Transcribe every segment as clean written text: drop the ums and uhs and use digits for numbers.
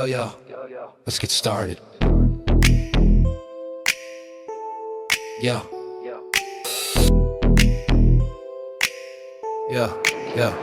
Oh yeah, let's get started. Yeah. Yeah.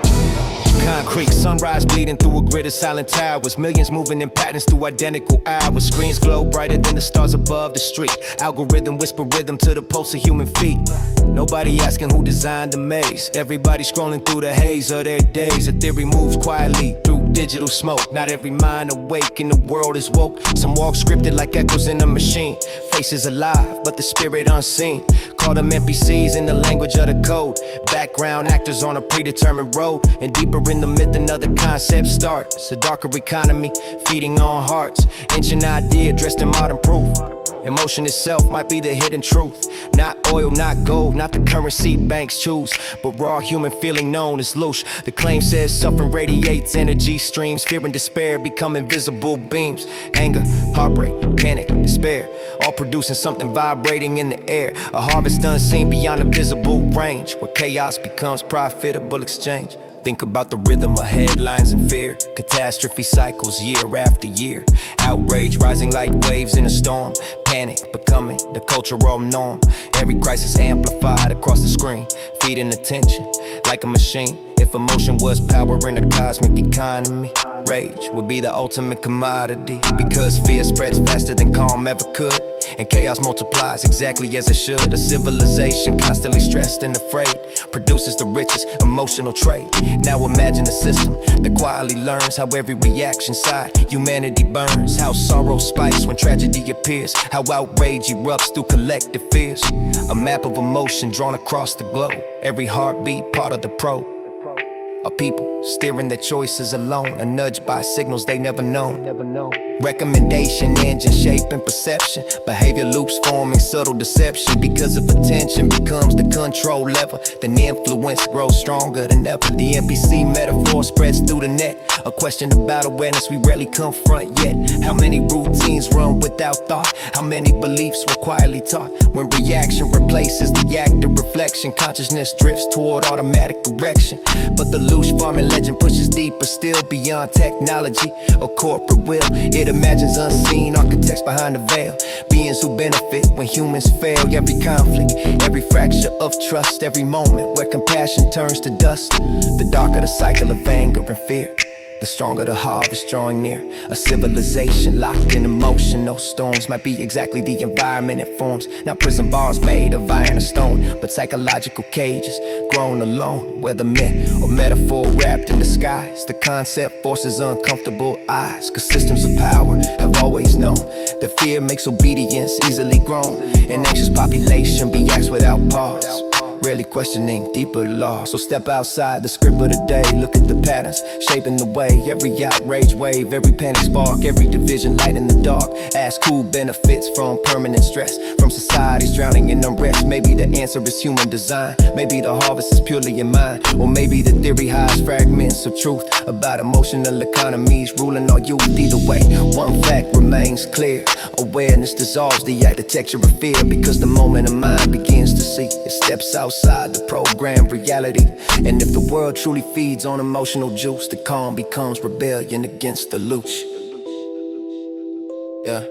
Concrete sunrise bleeding through a grid of silent towers. Millions moving in patterns through identical hours. Screens glow brighter than the stars above the street. Algorithm whisper rhythm to the pulse of human feet. Nobody asking who designed the maze. Everybody scrolling through the haze of their days. A theory moves quietly through digital smoke. Not every mind awake and the world is woke. Some walk scripted like echoes in a machine. Faces alive, but the spirit unseen. Call them NPCs in the language of the code. Background actors on a predetermined road. And deeper in the myth another concept starts. It's a darker economy, feeding on hearts. Ancient idea dressed in modern proof. Emotion itself might be the hidden truth. Not oil, not gold, not the currency banks choose, but raw human feeling known as loosh. The claim says suffering radiates energy streams. Fear and despair become invisible beams. Anger, heartbreak, panic, despair, all producing something vibrating in the air. A harvest unseen beyond a visible range, where chaos becomes profitable exchange. Think about the rhythm of headlines and fear. Catastrophe cycles year after year. Outrage rising like waves in a storm. Panic becoming the cultural norm. Every crisis amplified across the screen, feeding attention like a machine. If emotion was power in a cosmic economy, rage would be the ultimate commodity. Because fear spreads faster than calm ever could, and chaos multiplies exactly as it should. A civilization constantly stressed and afraid produces the richest emotional trait. Now imagine a system that quietly learns how every reaction side humanity burns. How sorrow spikes when tragedy appears. How outrage erupts through collective fears. A map of emotion drawn across the globe. Every heartbeat part of the probe. A people steering their choices alone, are nudged by signals they never known. Recommendation engine shaping perception. Behavior loops forming subtle deception. Because of attention becomes the control lever, then the influence grows stronger than ever. The NPC metaphor spreads through the net. A question about awareness we rarely confront yet. How many routines run without thought? How many beliefs were quietly taught? When reaction replaces the act of reflection, consciousness drifts toward automatic direction. But the Loosh Farming legend pushes deeper still, beyond technology or corporate will. It imagines unseen architects behind the veil, beings who benefit when humans fail. Every conflict, every fracture of trust, every moment where compassion turns to dust. The darker the cycle of anger and fear, the stronger the harvest drawing near. A civilization locked in emotion. No storms might be exactly the environment it forms. Not prison bars made of iron and stone, but psychological cages grown alone, where the myth or metaphor wrapped in disguise. The concept forces uncomfortable eyes, cause systems of power have always known that fear makes obedience easily grown. An anxious population reacts without pause, rarely questioning deeper law. So step outside the script of the day. Look at the patterns shaping the way. Every outrage wave, every panic spark, every division light in the dark. Ask who benefits from permanent stress, from societies drowning in unrest. Maybe the answer is human design. Maybe the harvest is purely in mind. Or maybe the theory hides fragments of truth about emotional economies ruling our youth. Either way, one fact remains clear. Awareness dissolves the architecture of fear, because the moment a mind begins to see, it steps outside the programmed reality. And if the world truly feeds on emotional juice, the calm becomes rebellion against the loosh. Yeah.